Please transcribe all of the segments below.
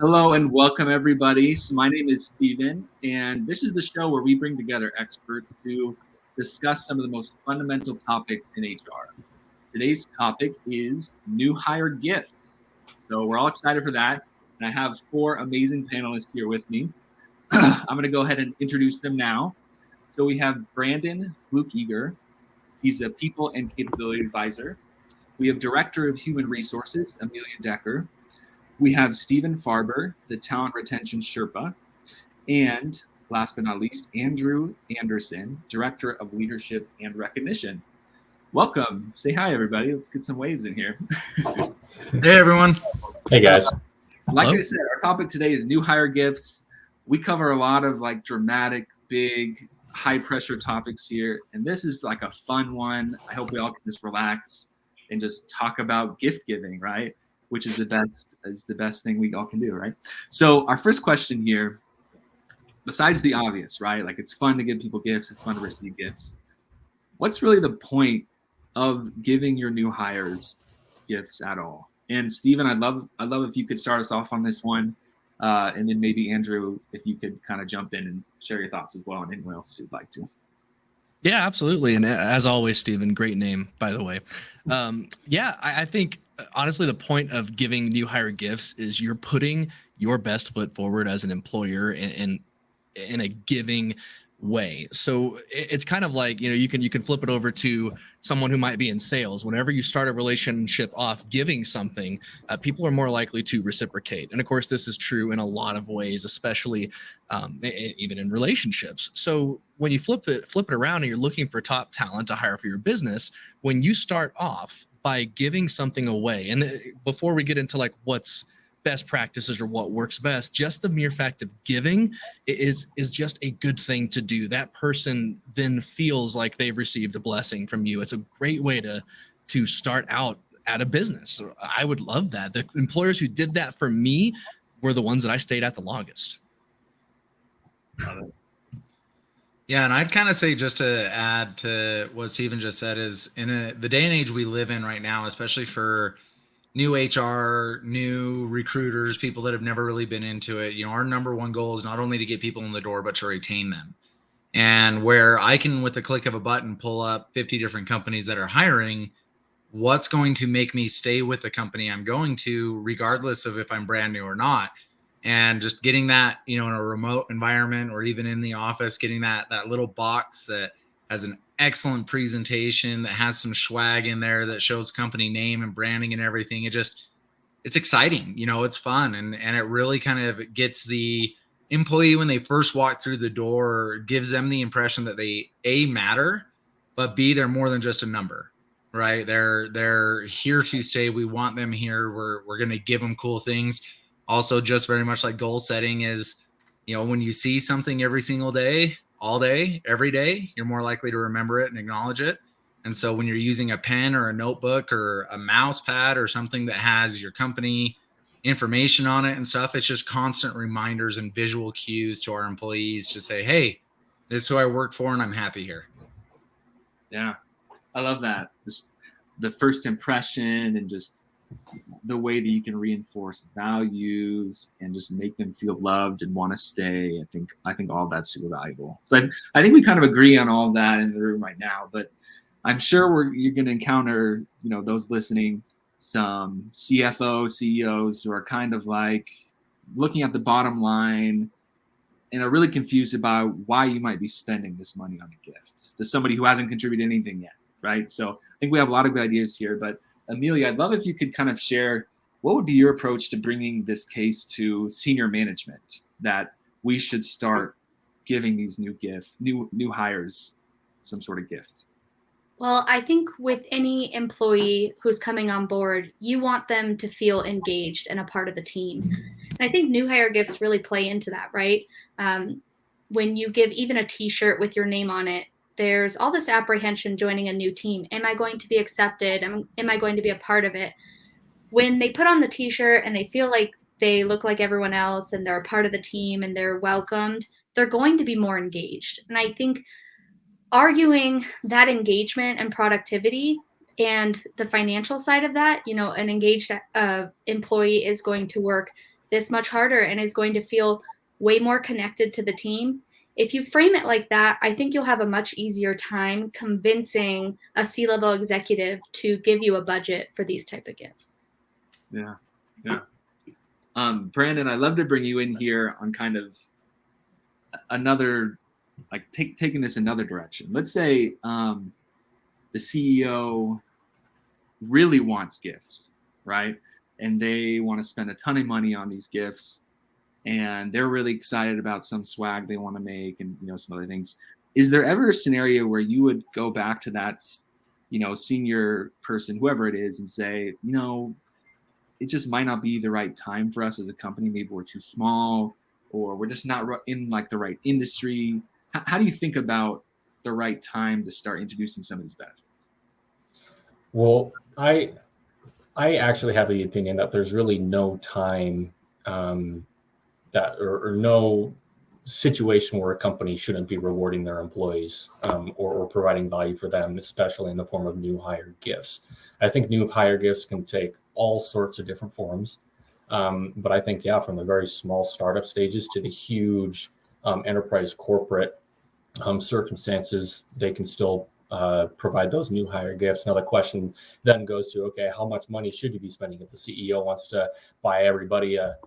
Hello and welcome, everybody. So my name is Steven, and this is the show where we bring together experts to discuss some of the most fundamental topics in HR. Today's topic is new hire gifts. So we're all excited for that, and I have four amazing panelists here with me. I'm going to go ahead and introduce them now. So we have Brandon Fluke-Eager. He's a People and Capability Advisor. We have Director of Human Resources, Amelia Decker. We have Stephen Farber, the Talent Retention Sherpa. And last but not least, Andrew Anderson, Director of Leadership and Recognition. Welcome. Say hi, everybody. Let's get some waves in here. Hey, everyone. Hey, guys. Like I said, our topic today is new hire gifts. We cover a lot of like dramatic, big, high pressure topics here. And this is like a fun one. I hope we all can just relax and just talk about gift giving, right? Which is the best thing we all can do, right? So our first question here, besides the obvious, right? Like it's fun to give people gifts, it's fun to receive gifts. What's really the point of giving your new hires gifts at all? And Stephen, I'd love if you could start us off on this one. And then maybe Andrew, if you could kind of jump in and share your thoughts as well, and anyone else who'd like to. Yeah, absolutely. And as always, Stephen, great name, by the way. I think honestly, the point of giving new hire gifts is you're putting your best foot forward as an employer in a giving way. So it's kind of like, you can flip it over to someone who might be in sales. Whenever you start a relationship off giving something, people are more likely to reciprocate. And of course, this is true in a lot of ways, especially even in relationships. So when you flip it around and you're looking for top talent to hire for your business, when you start off by giving something away, and before we get into like what's best practices or what works best, just the mere fact of giving is just a good thing to do. That person then feels like they've received a blessing from you. It's a great way to start out at a business. I would love that. The employers who did that for me were the ones that I stayed at the longest. Yeah, and I'd kind of say, just to add to what Stephen just said, is in the day and age we live in right now, especially for new HR, new recruiters, people that have never really been into it, our number one goal is not only to get people in the door, but to retain them. And where I can, with the click of a button, pull up 50 different companies that are hiring, what's going to make me stay with the company I'm going to, regardless of if I'm brand new or not. And just getting that, in a remote environment or even in the office, getting that little box that has an excellent presentation, that has some swag in there, that shows company name and branding and everything. It's exciting, it's fun. And it really kind of gets the employee, when they first walk through the door, gives them the impression that they A, matter, but B, they're more than just a number, right? They're here to stay. We want them here. We're going to give them cool things. Also, just very much like goal setting is, when you see something every single day, all day, every day, you're more likely to remember it and acknowledge it. And so when you're using a pen or a notebook or a mouse pad or something that has your company information on it and stuff, it's just constant reminders and visual cues to our employees to say, hey, this is who I work for and I'm happy here. Yeah, I love that. Just the first impression and just the way that you can reinforce values and just make them feel loved and want to stay. I think all that's super valuable. So I think we kind of agree on all of that in the room right now, but I'm sure you're going to encounter, those listening, some CFO, CEOs who are kind of like looking at the bottom line and are really confused about why you might be spending this money on a gift to somebody who hasn't contributed anything yet, right? So I think we have a lot of good ideas here, but Amelia, I'd love if you could kind of share what would be your approach to bringing this case to senior management, that we should start giving these new hires some sort of gift. Well, I think with any employee who's coming on board, you want them to feel engaged and a part of the team. And I think new hire gifts really play into that, right? When you give even a t-shirt with your name on it, there's all this apprehension joining a new team. Am I going to be accepted? Am I going to be a part of it? When they put on the t-shirt and they feel like they look like everyone else and they're a part of the team and they're welcomed, they're going to be more engaged. And I think arguing that engagement and productivity and the financial side of that, an engaged employee is going to work this much harder and is going to feel way more connected to the team. If you frame it like that, I think you'll have a much easier time convincing a C-level executive to give you a budget for these type of gifts. Yeah. Brandon, I'd love to bring you in here on kind of another, like taking this another direction. Let's say the CEO really wants gifts, right? And they want to spend a ton of money on these gifts, and they're really excited about some swag they want to make and, some other things. Is there ever a scenario where you would go back to that, senior person, whoever it is, and say, it just might not be the right time for us as a company. Maybe we're too small, or we're just not in like the right industry. How do you think about the right time to start introducing some of these benefits? Well, I actually have the opinion that there's really no time that or no situation where a company shouldn't be rewarding their employees or providing value for them, especially in the form of new hire gifts. I think new hire gifts can take all sorts of different forms. But I think, from the very small startup stages to the huge enterprise corporate circumstances, they can still provide those new hire gifts. Now the question then goes to, okay, how much money should you be spending if the CEO wants to buy everybody a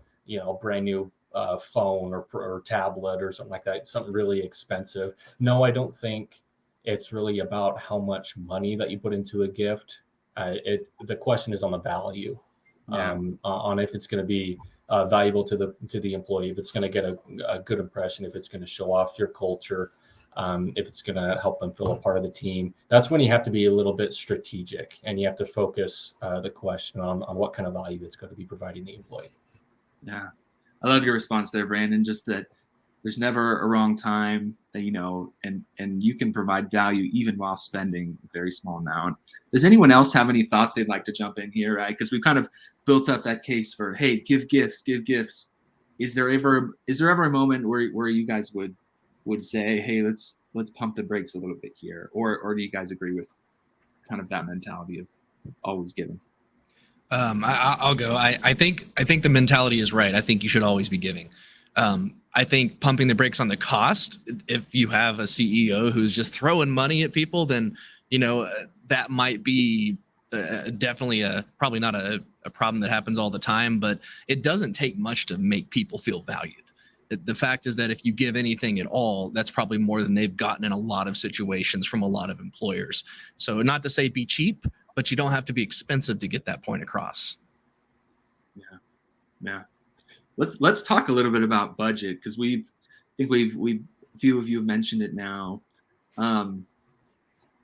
brand new phone or tablet or something like that, something really expensive? No, I don't think it's really about how much money that you put into a gift. The question is on the value, on if it's going to be valuable to the employee, if it's going to get a good impression, if it's going to show off your culture, if it's going to help them feel a part of the team. That's when you have to be a little bit strategic, and you have to focus the question on what kind of value it's going to be providing the employee. Yeah, I love your response there, Brandon. Just that there's never a wrong time, and you can provide value even while spending a very small amount. Does anyone else have any thoughts they'd like to jump in here? Right, because we've kind of built up that case for, hey, give gifts. Is there ever a moment where you guys would say, hey, let's pump the brakes a little bit here, or do you guys agree with kind of that mentality of always giving? I'll go. I think the mentality is right. I think you should always be giving. I think pumping the brakes on the cost, if you have a CEO who's just throwing money at people, then that might be definitely probably not a problem that happens all the time, but it doesn't take much to make people feel valued. The fact is that if you give anything at all, that's probably more than they've gotten in a lot of situations from a lot of employers. So not to say be cheap, but you don't have to be expensive to get that point across. Yeah. Let's talk a little bit about budget, because a few of you have mentioned it now.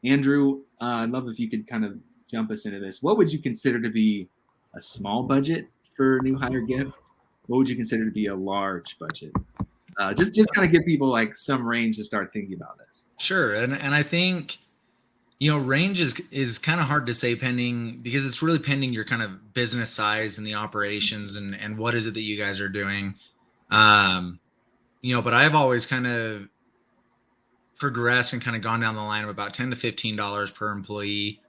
Andrew, I'd love if you could kind of jump us into this. What would you consider to be a small budget for a new hire gift? What would you consider to be a large budget? Just kind of give people like some range to start thinking about this. Sure. And I think, range is kind of hard to say because it's really pending your kind of business size and the operations and what is it that you guys are doing. But I've always kind of progressed and kind of gone down the line of about $10 to $15 per employee.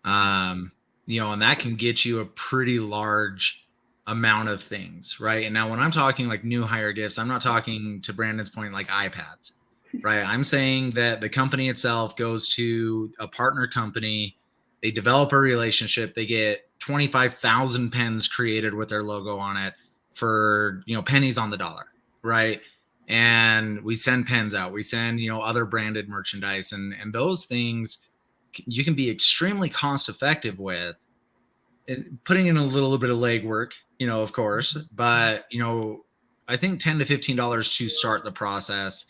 And that can get you a pretty large amount of things, right? And now when I'm talking like new hire gifts, I'm not talking, to Brandon's point, like iPads, right? I'm saying that the company itself goes to a partner company, they develop a relationship, they get 25,000 pens created with their logo on it for, pennies on the dollar, right? And we send pens out, we send, other branded merchandise, and those things you can be extremely cost effective with, putting in a little bit of legwork, of course, but, I think $10 to $15 to start the process,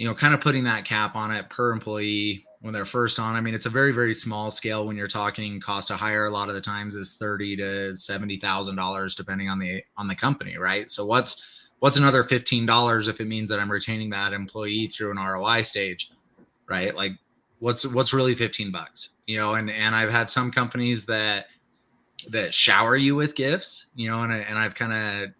kind of putting that cap on it per employee when they're first on. I mean, it's a very, very small scale when you're talking cost to hire. A lot of the times is $30,000 to $70,000, depending on the company, right? So what's another $15 if it means that I'm retaining that employee through an ROI stage, right? Like what's really $15, and I've had some companies that shower you with gifts, and I've kind of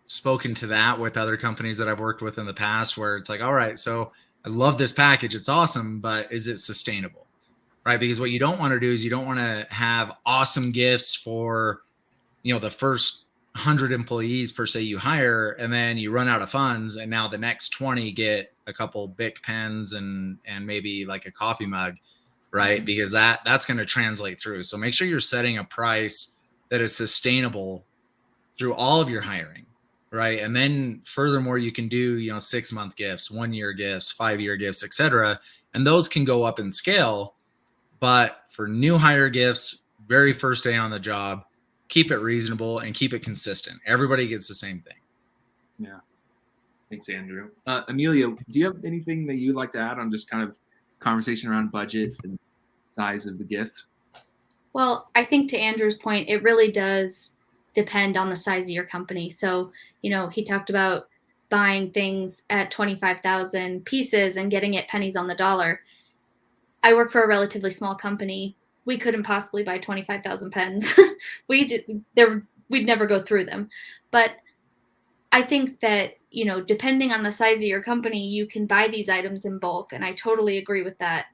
spoken to that with other companies that I've worked with in the past, where it's like, all right, so I love this package, it's awesome, but is it sustainable, right? Because what you don't want to do is you don't want to have awesome gifts for, the first 100 employees per se you hire, and then you run out of funds, and now the next 20 get a couple Bic pens and maybe like a coffee mug, right? Because that's going to translate through. So make sure you're setting a price that is sustainable through all of your hiring, right? And then furthermore, you can do 6-month gifts, 1-year gifts, 5-year gifts, etc. And those can go up in scale. But for new hire gifts, very first day on the job, keep it reasonable and keep it consistent. Everybody gets the same thing. Yeah. Thanks, Andrew. Amelia, do you have anything that you'd like to add on just kind of conversation around budget and size of the gift? Well, I think to Andrew's point, it really does depend on the size of your company. So, he talked about buying things at 25,000 pieces and getting it pennies on the dollar. I work for a relatively small company. We couldn't possibly buy 25,000 pens. We'd never go through them. But I think that, depending on the size of your company, you can buy these items in bulk. And I totally agree with that.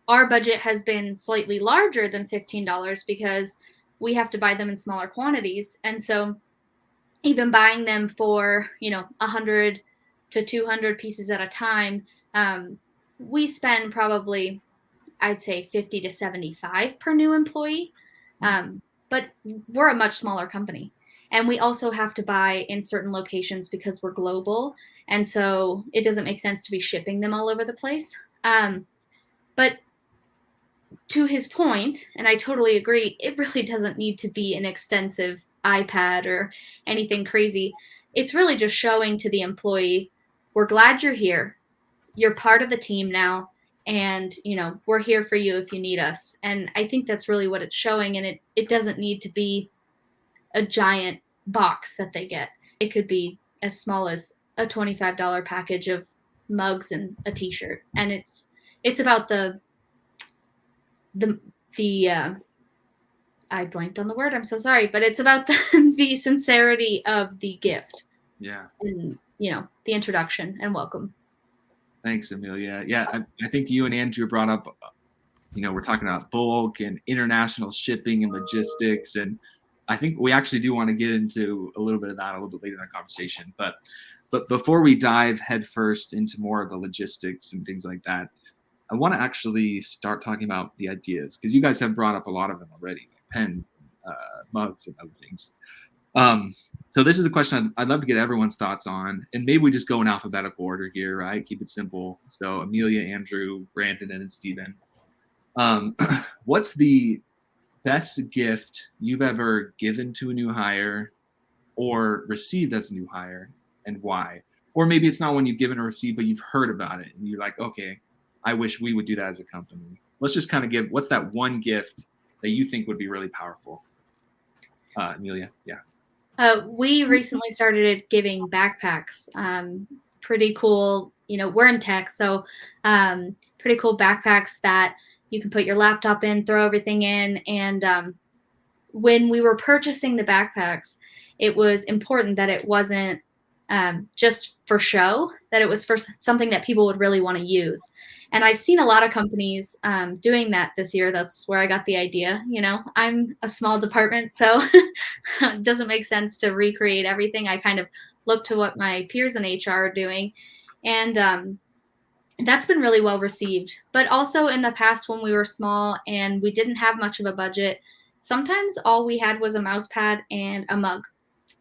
Our budget has been slightly larger than $15 because we have to buy them in smaller quantities. And so even buying them for, 100 to 200 pieces at a time, we spend probably, I'd say 50 to 75 per new employee. But we're a much smaller company. And we also have to buy in certain locations because we're global. And so it doesn't make sense to be shipping them all over the place. But to his point, and I totally agree, it really doesn't need to be an extensive iPad or anything crazy. It's really just showing to the employee, we're glad you're here. You're part of the team now. And, we're here for you if you need us. And I think that's really what it's showing. And it doesn't need to be a giant box that they get. It could be as small as a $25 package of mugs and a t-shirt. And it's about the I blanked on the word, I'm so sorry, but it's about the sincerity of the gift. Yeah. And, the introduction and welcome. Thanks, Amelia. Yeah, I think you and Andrew brought up, we're talking about bulk and international shipping and logistics. And I think we actually do want to get into a little bit of that a little bit later in our conversation. But before we dive headfirst into more of the logistics and things like that, I want to actually start talking about the ideas, because you guys have brought up a lot of them already, like pens, mugs, and other things. So this is a question I'd love to get everyone's thoughts on, and maybe we just go in alphabetical order here, right? Keep it simple. So Amelia, Andrew, Brandon, and Stephen. What's the best gift you've ever given to a new hire or received as a new hire, and why? Or maybe it's not one you've given or received, but you've heard about it, and you're like, okay, I wish we would do that as a company. Let's just kind of what's that one gift that you think would be really powerful? Amelia, yeah. We recently started giving backpacks. Pretty cool. We're in tech, so pretty cool backpacks that you can put your laptop in, throw everything in. And when we were purchasing the backpacks, it was important that it wasn't just for show, that it was for something that people would really want to use. And I've seen a lot of companies doing that this year. That's where I got the idea. I'm a small department, so it doesn't make sense to recreate everything. I kind of look to what my peers in HR are doing. And that's been really well received. But also in the past, when we were small and we didn't have much of a budget, sometimes all we had was a mouse pad and a mug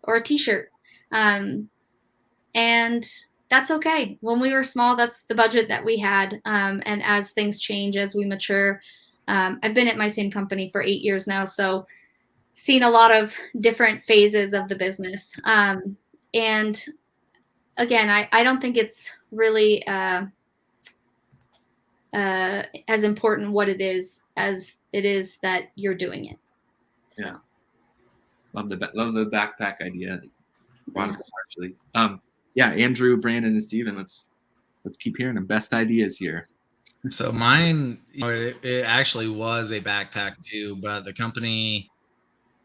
or a t-shirt. And that's okay. When we were small, that's the budget that we had. And as things change, as we mature, I've been at my same company for 8 years now, so seen a lot of different phases of the business. And again, I don't think it's really as important what it is as it is that you're doing it. So. Yeah. Love the backpack idea. Yeah. Actually. Yeah, Andrew, Brandon, and Stephen, let's keep hearing them. Best ideas here. So mine, it actually was a backpack too, but the company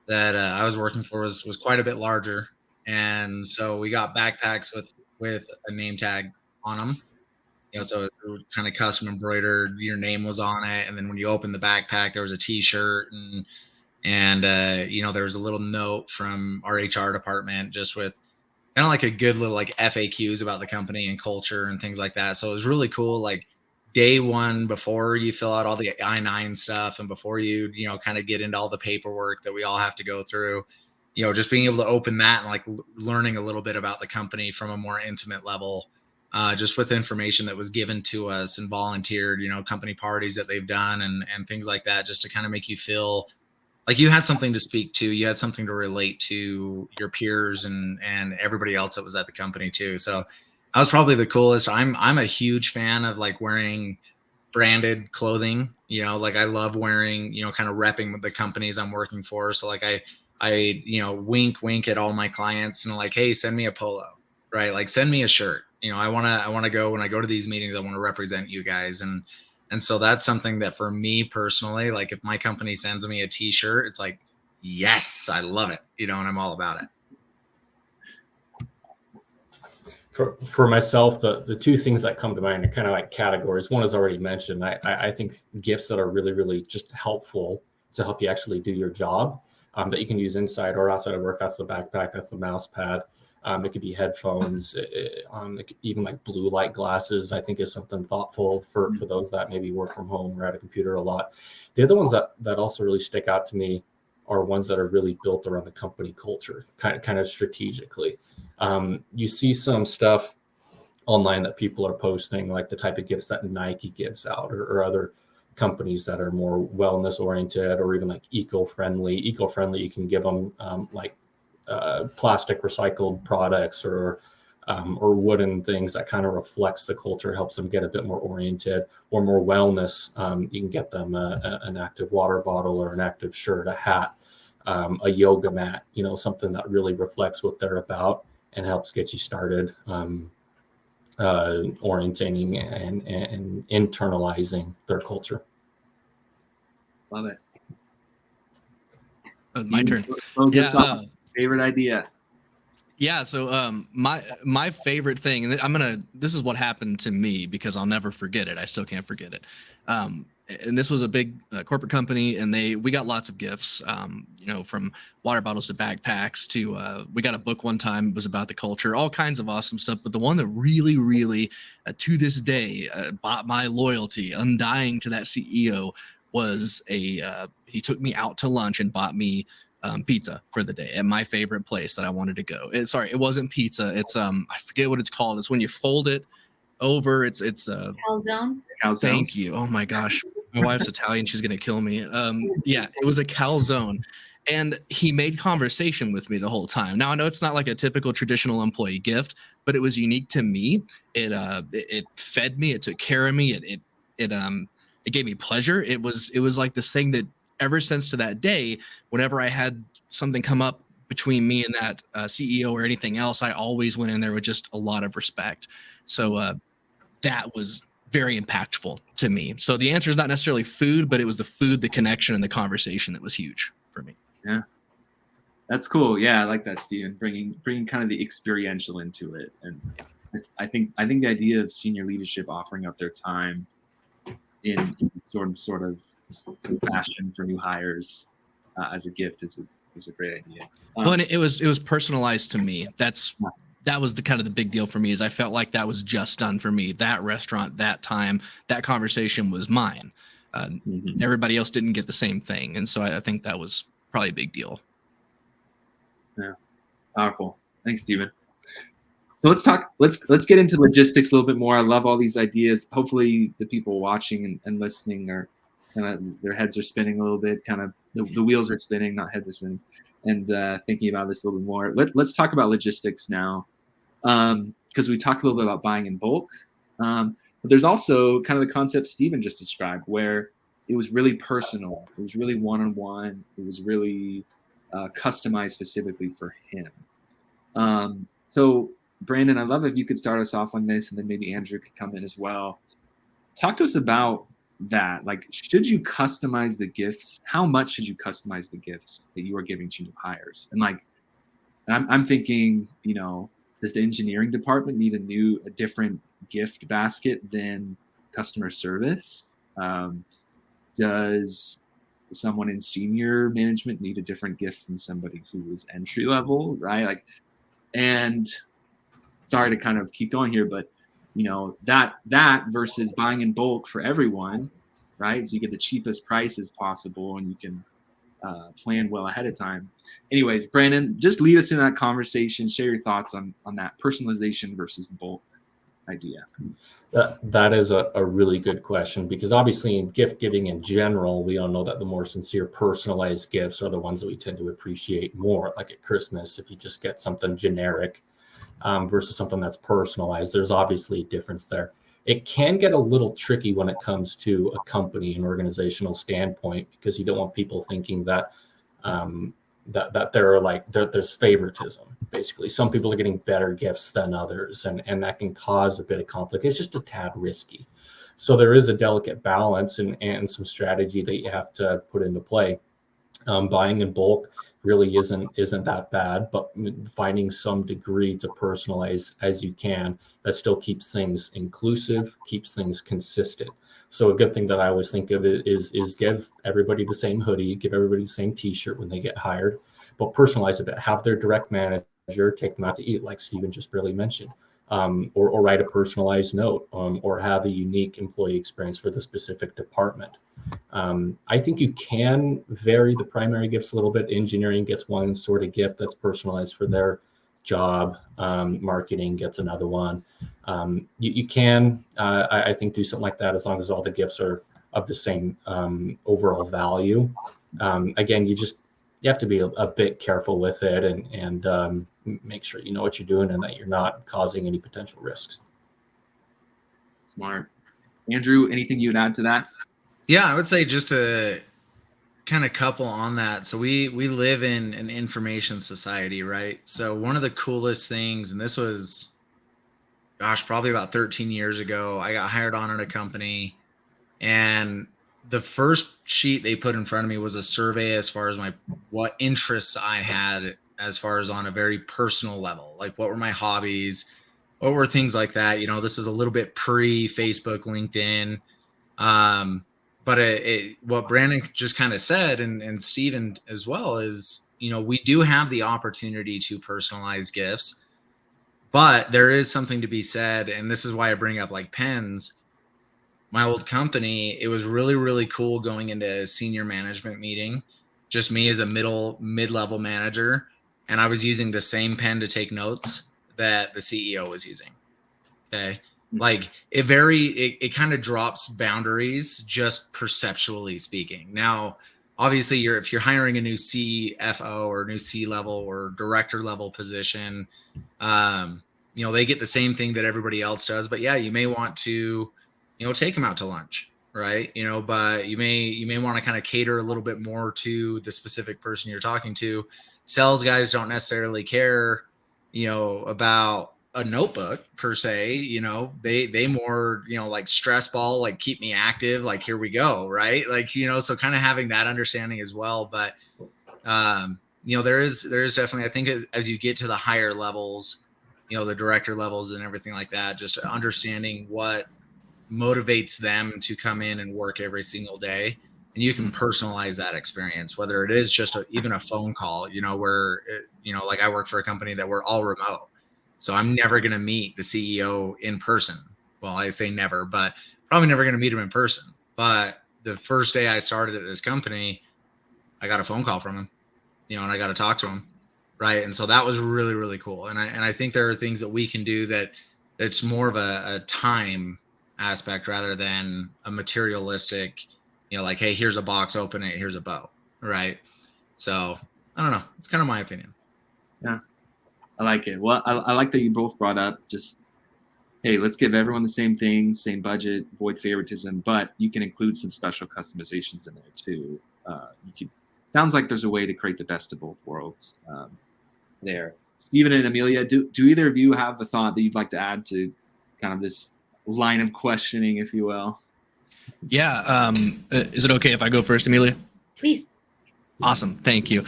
that I was working for was quite a bit larger, and so we got backpacks with a name tag on them. So it was kind of custom embroidered. Your name was on it, and then when you opened the backpack, there was a T-shirt and And there was a little note from our HR department just with kind of like a good little like FAQs about the company and culture and things like that. So it was really cool. Like day one, before you fill out all the I-9 stuff and before you kind of get into all the paperwork that we all have to go through, just being able to open that and like learning a little bit about the company from a more intimate level, just with information that was given to us and volunteered, company parties that they've done and things like that, just to kind of make you feel like you had something to speak to, you had something to relate to your peers and everybody else that was at the company too. So that was probably the coolest. I'm a huge fan of like wearing branded clothing, like I love wearing, kind of repping the companies I'm working for. So like I wink at all my clients and like, hey, send me a polo, right? Like send me a shirt. I want to go, when I go to these meetings, I want to represent you guys. And so that's something that for me personally, like if my company sends me a t-shirt, it's like, yes, I love it, and I'm all about it. For myself, the two things that come to mind are kind of like categories. One is already mentioned. I think gifts that are really, really just helpful to help you actually do your job, that you can use inside or outside of work. That's the backpack, that's the mouse pad. It could be headphones, even like blue light glasses, I think is something thoughtful for those that maybe work from home or at a computer a lot. The other ones that also really stick out to me are ones that are really built around the company culture, kind of strategically. You see some stuff online that people are posting, like the type of gifts that Nike gives out or other companies that are more wellness oriented or even like eco-friendly. You can give them like plastic recycled products or wooden things that kind of reflects the culture, helps them get a bit more oriented, or more wellness. You can get them an active water bottle or an active shirt, a hat, a yoga mat, something that really reflects what they're about and helps get you started orientating and internalizing their culture. Love it. My turn. Yeah. Favorite idea. Yeah. So my favorite thing, and this is what happened to me because I'll never forget it. I still can't forget it. And this was a big corporate company, and we got lots of gifts, from water bottles to backpacks to, we got a book one time. It was about the culture, all kinds of awesome stuff. But the one that really, really, to this day, bought my loyalty, undying to that CEO, was he took me out to lunch and bought me pizza for the day at my favorite place that I wanted to go. It wasn't pizza. It's I forget what it's called. It's when you fold it over. It's Calzone. Thank you. Oh my gosh, my wife's Italian. She's gonna kill me. Yeah, it was a calzone, and he made conversation with me the whole time. Now I know it's not like a typical traditional employee gift, but it was unique to me. It fed me. It took care of me. It gave me pleasure. It was like this thing that ever since to that day, whenever I had something come up between me and that CEO or anything else, I always went in there with just a lot of respect. So that was very impactful to me. So the answer is not necessarily food, but it was the food, the connection, and the conversation that was huge for me. Yeah, that's cool. Yeah, I like that, Steven. Bringing kind of the experiential into it, and I think the idea of senior leadership offering up their time in sort of fashion for new hires as a gift is a great idea. Well, and it was personalized to me. That was the kind of the big deal for me, is I felt like that was just done for me. That restaurant, that time, that conversation was mine. Everybody else didn't get the same thing. And so I think that was probably a big deal. Yeah. Powerful. Thanks, Steven. So let's get into logistics a little bit more. I love all these ideas. Hopefully the people watching and listening are kind of, their heads are spinning a little bit, kind of the wheels are spinning, not heads are spinning, and thinking about this a little bit more. Let's talk about logistics now. Because we talked a little bit about buying in bulk. But there's also kind of the concept Steven just described, where it was really personal. It was really one-on-one. It was really customized specifically for him. So Brandon, I'd love if you could start us off on this, and then maybe Andrew could come in as well. Talk to us about that. Like, should you customize the gifts? How much should you customize the gifts that you are giving to new hires? And I'm thinking, does the engineering department need a different gift basket than customer service? Does someone in senior management need a different gift than somebody who is entry level, right? Like, and sorry to kind of keep going here, but that versus buying in bulk for everyone, right? So you get the cheapest prices possible, and you can plan well ahead of time. Anyways, Brandon, just lead us in that conversation. Share your thoughts on that personalization versus bulk idea. That is a really good question, because obviously in gift giving in general, we all know that the more sincere personalized gifts are the ones that we tend to appreciate more. Like at Christmas, if you just get something generic versus something that's personalized, there's obviously a difference there. It can get a little tricky when it comes to a company and organizational standpoint, because you don't want people thinking that that there's favoritism. Basically, some people are getting better gifts than others, and that can cause a bit of conflict. It's just a tad risky. So there is a delicate balance and some strategy that you have to put into play. Buying in bulk really isn't that bad, but finding some degree to personalize as you can, that still keeps things inclusive, keeps things consistent. So a good thing that I always think of is give everybody the same hoodie, give everybody the same t-shirt when they get hired, but personalize a bit. Have their direct manager take them out to eat, like Stephen just barely mentioned, or write a personalized note, or have a unique employee experience for the specific department. I think you can vary the primary gifts a little bit. Engineering gets one sort of gift that's personalized for their job. Marketing gets another one. You can, I think, do something like that as long as all the gifts are of the same overall value. Again, you have to be a bit careful with it and make sure you know what you're doing and that you're not causing any potential risks. Smart. Andrew, anything you'd add to that? Yeah, I would say just to kind of couple on that. So we live in an information society, right? So one of the coolest things, and this was, probably about 13 years ago, I got hired on at a company, and the first sheet they put in front of me was a survey as far as what interests I had, as far as on a very personal level, like what were my hobbies, what were things like that. This is a little bit pre-Facebook, LinkedIn. But what Brandon just kind of said, and Stephen as well, is, we do have the opportunity to personalize gifts, but there is something to be said. And this is why I bring up like pens. My old company, it was really, really cool going into a senior management meeting, just me as a mid-level manager. And I was using the same pen to take notes that the CEO was using. Okay. Like it kind of drops boundaries, just perceptually speaking. Now, obviously if you're hiring a new CFO or new C-level or director level position, they get the same thing that everybody else does, but yeah, you may want to, take them out to lunch, right? But you may want to kind of cater a little bit more to the specific person you're talking to. Sales guys don't necessarily care, about a notebook per se. They more, like stress ball, like keep me active, like here we go, right? Like, so kind of having that understanding as well. But there is definitely, I think as you get to the higher levels, the director levels and everything like that, just understanding what motivates them to come in and work every single day. And you can personalize that experience, whether it is just even a phone call, where, like I work for a company that we're all remote. So I'm never going to meet the CEO in person. Well, I say never, but probably never going to meet him in person. But the first day I started at this company, I got a phone call from him, and I got to talk to him. Right. And so that was really, really cool. And I think there are things that we can do that's more of a time aspect rather than a materialistic, like, hey, here's a box, open it, here's a bow. Right. So I don't know. It's kind of my opinion. Yeah. I like it. Well, I like that you both brought up just, hey, let's give everyone the same thing, same budget, avoid favoritism, but you can include some special customizations in there too. Sounds like there's a way to create the best of both worlds there. Stephen and Amelia, do either of you have a thought that you'd like to add to kind of this line of questioning, if you will? Yeah. Is it okay if I go first, Amelia? Please. Awesome. Thank you.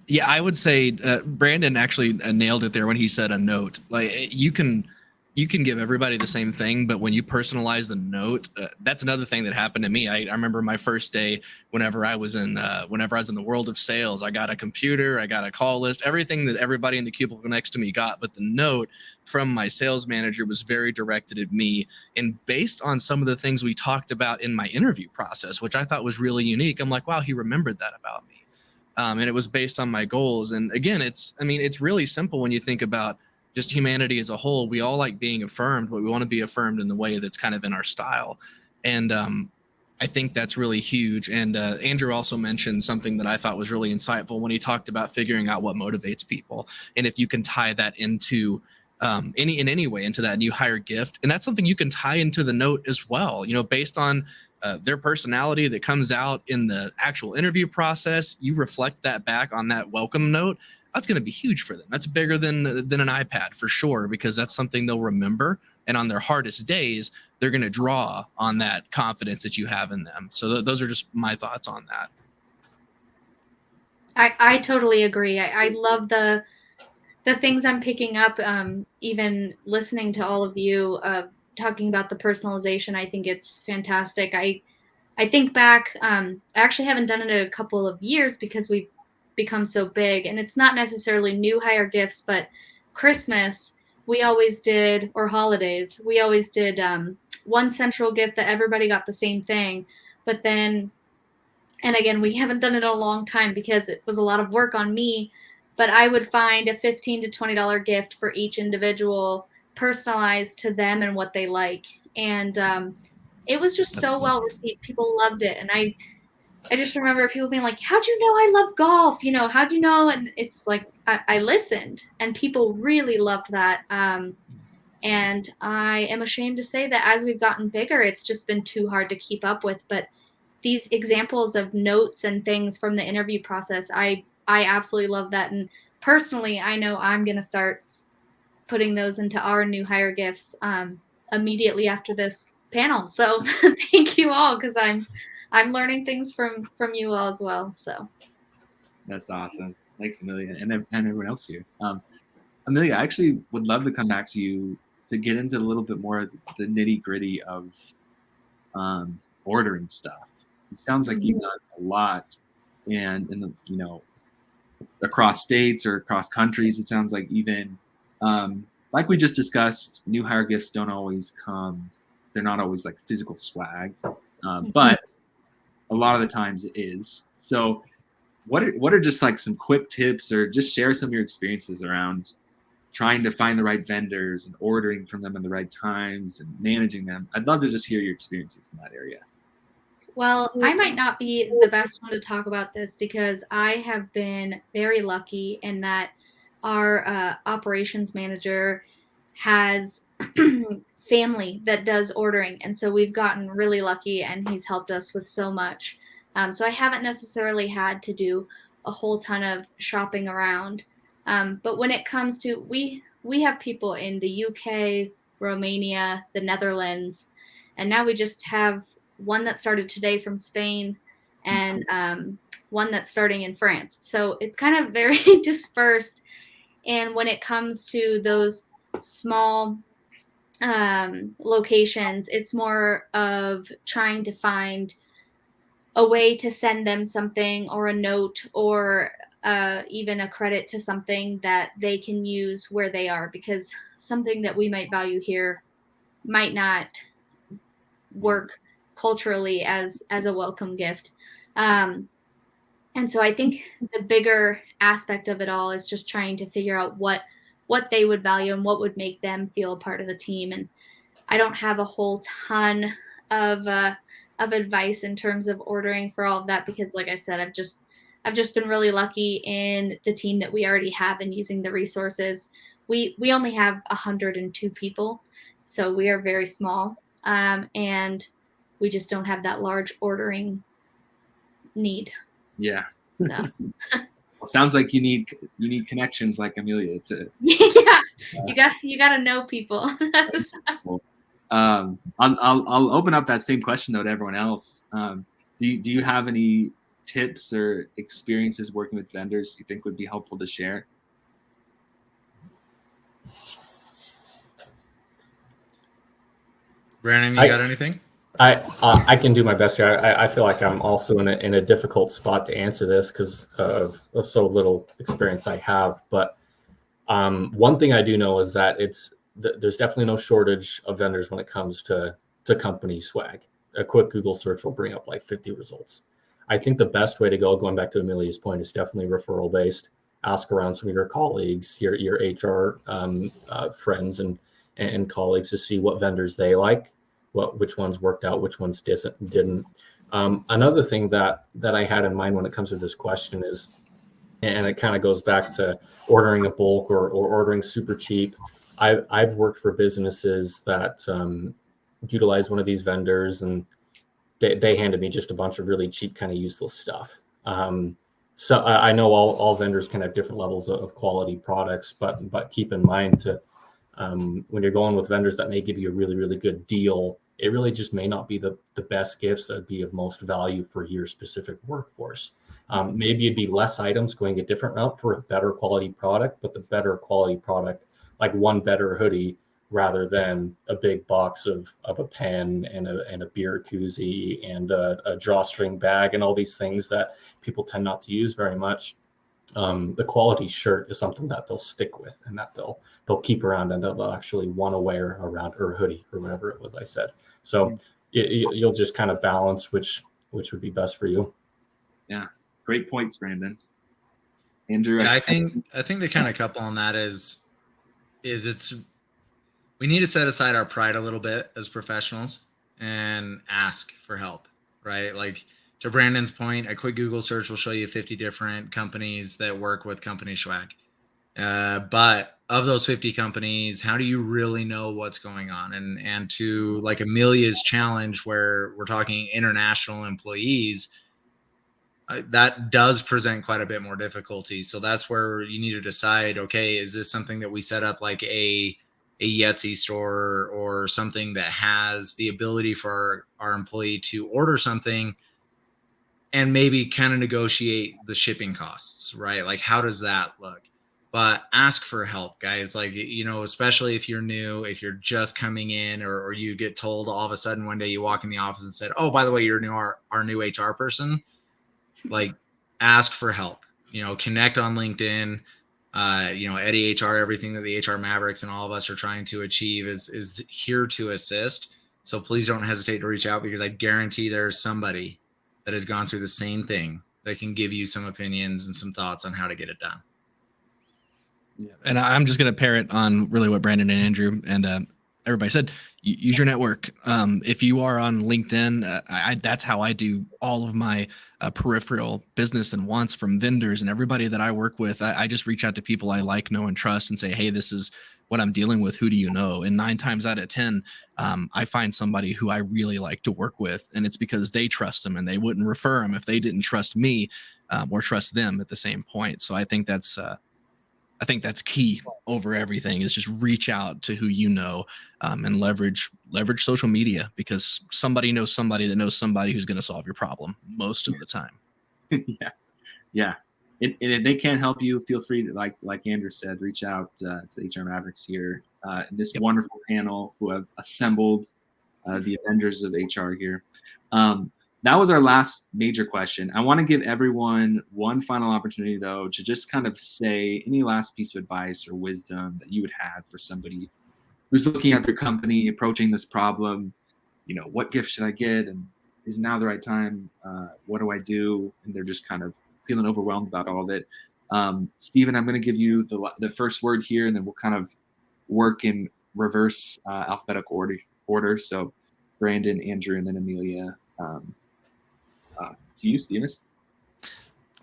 Yeah, I would say Brandon actually nailed it there when he said a note. Like you can you can give everybody the same thing, but when you personalize the note, that's another thing that happened to me. I remember my first day whenever I was in the world of sales. I got a computer, I got a call list, everything that everybody in the cubicle next to me got, but the note from my sales manager was very directed at me and based on some of the things we talked about in my interview process, which I thought was really unique. I'm like, wow, he remembered that about me. And it was based on my goals. And again, it's really simple when you think about just humanity as a whole. We all like being affirmed, but we want to be affirmed in the way that's kind of in our style. And I think that's really huge. And Andrew also mentioned something that I thought was really insightful when he talked about figuring out what motivates people. And if you can tie that into in any way into that new hire gift, and that's something you can tie into the note as well, based on their personality that comes out in the actual interview process, you reflect that back on that welcome note. That's going to be huge for them. That's bigger than an iPad for sure, because that's something they'll remember. And on their hardest days, they're going to draw on that confidence that you have in them. So those are just my thoughts on that. I totally agree. I love the things I'm picking up, even listening to all of you talking about the personalization. I think it's fantastic. I think back, I actually haven't done it in a couple of years because we've become so big, and it's not necessarily new hire gifts, but Christmas we always did, or holidays we always did one central gift that everybody got the same thing. But then, and again, we haven't done it in a long time because it was a lot of work on me, but I would find a $15 to $20 gift for each individual, personalized to them and what they like. And it was just so well received. People loved it. And I just remember people being like, how'd you know I love golf? How'd you know? And it's like, I listened, and people really loved that. And I am ashamed to say that as we've gotten bigger, it's just been too hard to keep up with. But these examples of notes and things from the interview process, I absolutely love that. And personally, I know I'm going to start putting those into our new hire gifts immediately after this panel. So thank you all, because I'm learning things from you all as well. So that's awesome. Thanks, Amelia, and everyone else here. Amelia, I actually would love to come back to you to get into a little bit more of the nitty gritty of ordering stuff. It sounds like you've done a lot, and in the across states or across countries. It sounds like even like we just discussed, new hire gifts don't always come. They're not always like physical swag, but a lot of the times it is. So what are just like some quick tips, or just share some of your experiences around trying to find the right vendors and ordering from them at the right times and managing them? I'd love to just hear your experiences in that area. Well, I might not be the best one to talk about this because I have been very lucky in that our operations manager has family that does ordering. And so we've gotten really lucky, and he's helped us with so much. So I haven't necessarily had to do a whole ton of shopping around. But when it comes to, we have people in the UK, Romania, the Netherlands, and now we just have one that started today from Spain, and one that's starting in France. So it's kind of very dispersed. And when it comes to those small locations, it's more of trying to find a way to send them something, or a note, or even a credit to something that they can use where they are, because something that we might value here might not work culturally as a welcome gift. And so I think the bigger aspect of it all is just trying to figure out what they would value and what would make them feel a part of the team. And I don't have a whole ton of advice in terms of ordering for all of that, because like I said, I've just been really lucky in the team that we already have and using the resources. We only have 102 people, so we are very small, and we just don't have that large ordering need. Yeah. So. Well, sounds like you need connections like Amelia to. Yeah, you got to know people. Cool. I'll open up that same question though to everyone else. Do you have any tips or experiences working with vendors you think would be helpful to share? Brandon, you got anything? I can do my best here. I feel like I'm also in a difficult spot to answer this because of so little experience I have. But one thing I do know is that there's definitely no shortage of vendors when it comes to company swag. A quick Google search will bring up like 50 results. I think the best way to go, going back to Amelia's point, is definitely referral based. Ask around some of your colleagues, your HR friends and colleagues to see what vendors they like, which ones worked out, which ones didn't. Another thing that I had in mind when it comes to this question is, and it kind of goes back to ordering a bulk or ordering super cheap. I've worked for businesses that utilize one of these vendors, and they handed me just a bunch of really cheap, kind of useless stuff. So I know all vendors can have different levels of quality products, but keep in mind to when you're going with vendors that may give you a really, really good deal, it really just may not be the best gifts that would be of most value for your specific workforce. Maybe it'd be less items going a different route for a better quality product, but the better quality product, like one better hoodie, rather than a big box of a pen and a beer koozie and a drawstring bag and all these things that people tend not to use very much. The quality shirt is something that they'll stick with and that they'll keep around and they'll actually want to wear around, or a hoodie or whatever it was I said. So you'll just kind of balance which would be best for you. Yeah, great points, Brandon. Andrew, Yeah, I think the kind of couple on that is we need to set aside our pride a little bit as professionals and ask for help, right? Like to Brandon's point, a quick Google search will show you 50 different companies that work with company swag. But of those 50 companies, how do you really know what's going on? And to like Amelia's challenge, where we're talking international employees, that does present quite a bit more difficulty. So that's where you need to decide, okay, is this something that we set up like a Etsy store or something that has the ability for our employee to order something and maybe kind of negotiate the shipping costs, right? Like, how does that look? But ask for help, guys. Like, especially if you're new, if you're just coming in, or you get told all of a sudden one day you walk in the office and said, oh, by the way, you're our new HR person. Like, ask for help, connect on LinkedIn. Eddie HR, everything that the HR Mavericks and all of us are trying to achieve is here to assist. So please don't hesitate to reach out, because I guarantee there's somebody that has gone through the same thing that can give you some opinions and some thoughts on how to get it done. Yeah. And I'm just going to parrot on really what Brandon and Andrew and everybody said. Use your network. If you are on LinkedIn, that's how I do all of my peripheral business and wants from vendors and everybody that I work with. I just reach out to people I like, know, and trust and say, hey, this is what I'm dealing with. Who do you know? And 9 times out of 10, I find somebody who I really like to work with. And it's because they trust them, and they wouldn't refer them if they didn't trust me or trust them at the same point. So I think that's key over everything, is just reach out to who you know, and leverage social media, because somebody knows somebody that knows somebody who's going to solve your problem most of the time. Yeah. If they can't help you, feel free to, like Andrew said, reach out to HR Mavericks here, this wonderful panel who have assembled the Avengers of HR here. That was our last major question. I want to give everyone one final opportunity, though, to just kind of say any last piece of advice or wisdom that you would have for somebody who's looking at their company, approaching this problem. What gift should I get? And is now the right time? What do I do? And they're just kind of feeling overwhelmed about all of it. Stephen, I'm going to give you the first word here, and then we'll kind of work in reverse alphabetical order. So Brandon, Andrew, and then Amelia. To you, Stephen.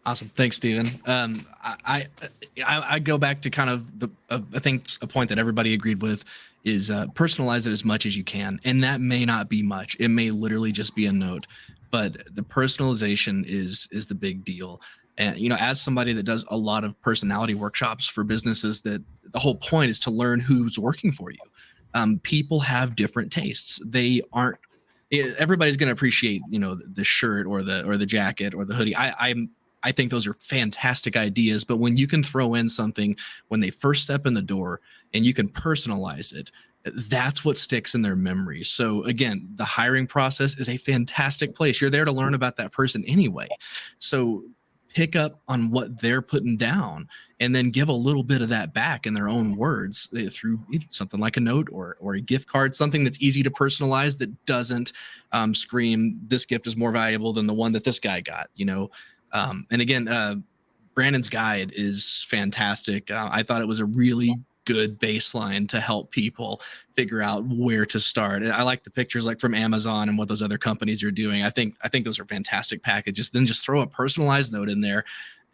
Awesome. Thanks, Stephen. I go back to kind of I think a point that everybody agreed with is personalize it as much as you can. And that may not be much. It may literally just be a note, but the personalization is the big deal. And, as somebody that does a lot of personality workshops for businesses, that the whole point is to learn who's working for you. People have different tastes. Everybody's going to appreciate, the shirt or the jacket or the hoodie. I think those are fantastic ideas, but when you can throw in something when they first step in the door and you can personalize it, that's what sticks in their memory. So again, the hiring process is a fantastic place. You're there to learn about that person anyway. So pick up on what they're putting down and then give a little bit of that back in their own words through something like a note or a gift card, something that's easy to personalize that doesn't scream, this gift is more valuable than the one that this guy got, and again, Brandon's guide is fantastic. I thought it was a really good baseline to help people figure out where to start. And I like the pictures like from Amazon and what those other companies are doing. I think those are fantastic packages. Then just throw a personalized note in there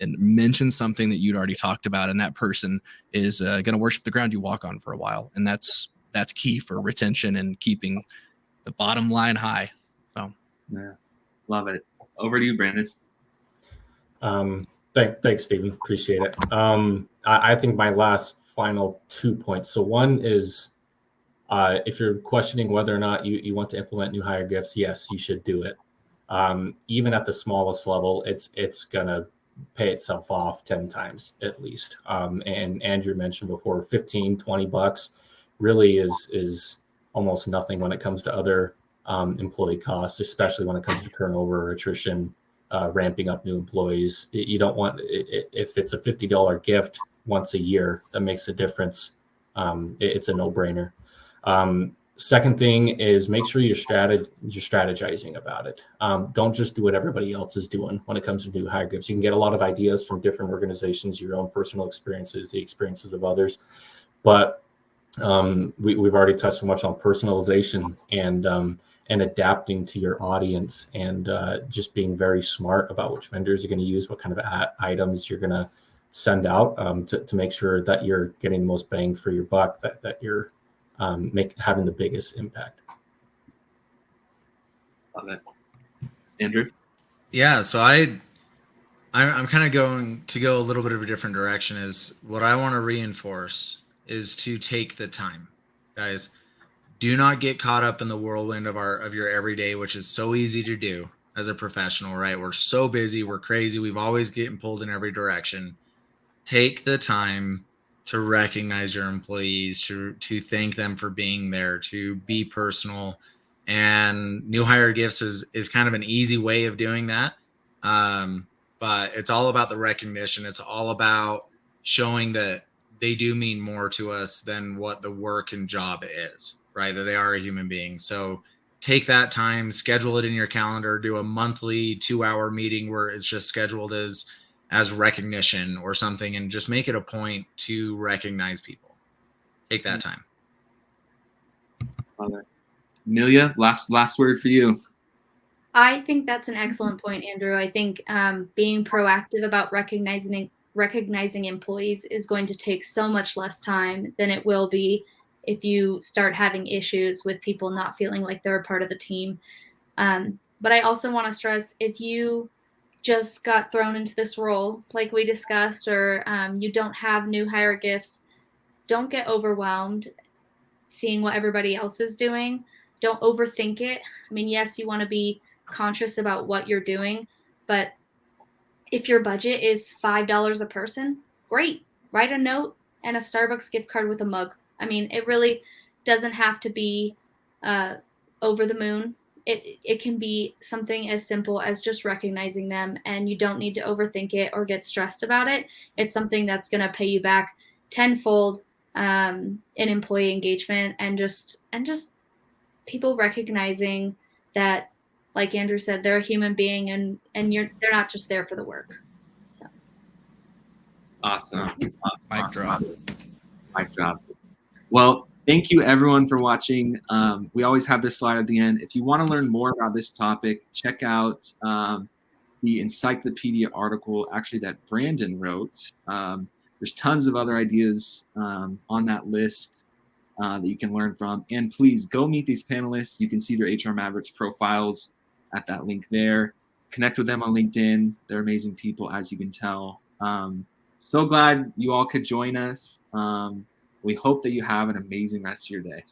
and mention something that you'd already talked about, and that person is going to worship the ground you walk on for a while. And that's key for retention and keeping the bottom line high. So yeah, love it. Over to you, Brandon. Thanks, Stephen. Appreciate it. I think my final 2 points. So one is, if you're questioning whether or not you want to implement new hire gifts, yes, you should do it. Even at the smallest level, it's gonna pay itself off 10 times at least. And Andrew mentioned before, 15, 20 bucks really is almost nothing when it comes to other employee costs, especially when it comes to turnover or attrition, ramping up new employees. You don't want, if it's a $50 gift once a year, that makes a difference. It's a no-brainer. Second thing is make sure you're strategizing about it. Don't just do what everybody else is doing when it comes to new hire gifts. You can get a lot of ideas from different organizations, your own personal experiences, the experiences of others. But we've already touched so much on personalization and adapting to your audience, and just being very smart about which vendors you're going to use, what kind of items you're going to send out, to make sure that you're getting the most bang for your buck, that you're having the biggest impact. Love it. Andrew? Yeah, so I'm kind of going to go a little bit of a different direction. Is what I want to reinforce is to take the time, guys. Do not get caught up in the whirlwind of your everyday, which is so easy to do as a professional, right? We're so busy, we're crazy, we've always getting pulled in every direction. Take the time to recognize your employees, to thank them for being there, to be personal. And new hire gifts is kind of an easy way of doing that. But it's all about the recognition. It's all about showing that they do mean more to us than what the work and job is, right? That they are a human being. So take that time, schedule it in your calendar, do a monthly 2-hour meeting where it's just scheduled as recognition or something, and just make it a point to recognize people. Take that time. Love it. Amelia, last word for you. I think that's an excellent point, Andrew. I think being proactive about recognizing employees is going to take so much less time than it will be if you start having issues with people not feeling like they're a part of the team. But I also want to stress, if you just got thrown into this role, like we discussed, or you don't have new hire gifts, don't get overwhelmed seeing what everybody else is doing. Don't overthink it. I mean, yes, you want to be conscious about what you're doing, but if your budget is $5 a person, great. Write a note and a Starbucks gift card with a mug. I mean, it really doesn't have to be over the moon. It can be something as simple as just recognizing them, and you don't need to overthink it or get stressed about it. It's something that's going to pay you back tenfold in employee engagement, and just people recognizing that, like Andrew said, they're a human being, and they're not just there for the work. So Awesome. Mic drop. Mic drop. Well, thank you everyone for watching. We always have this slide at the end. If you want to learn more about this topic, check out the encyclopedia article actually that Brandon wrote. There's tons of other ideas on that list that you can learn from. And please go meet these panelists. You can see their HR Mavericks profiles at that link there. Connect with them on LinkedIn. They're amazing people, as you can tell. So glad you all could join us. We hope that you have an amazing rest of your day.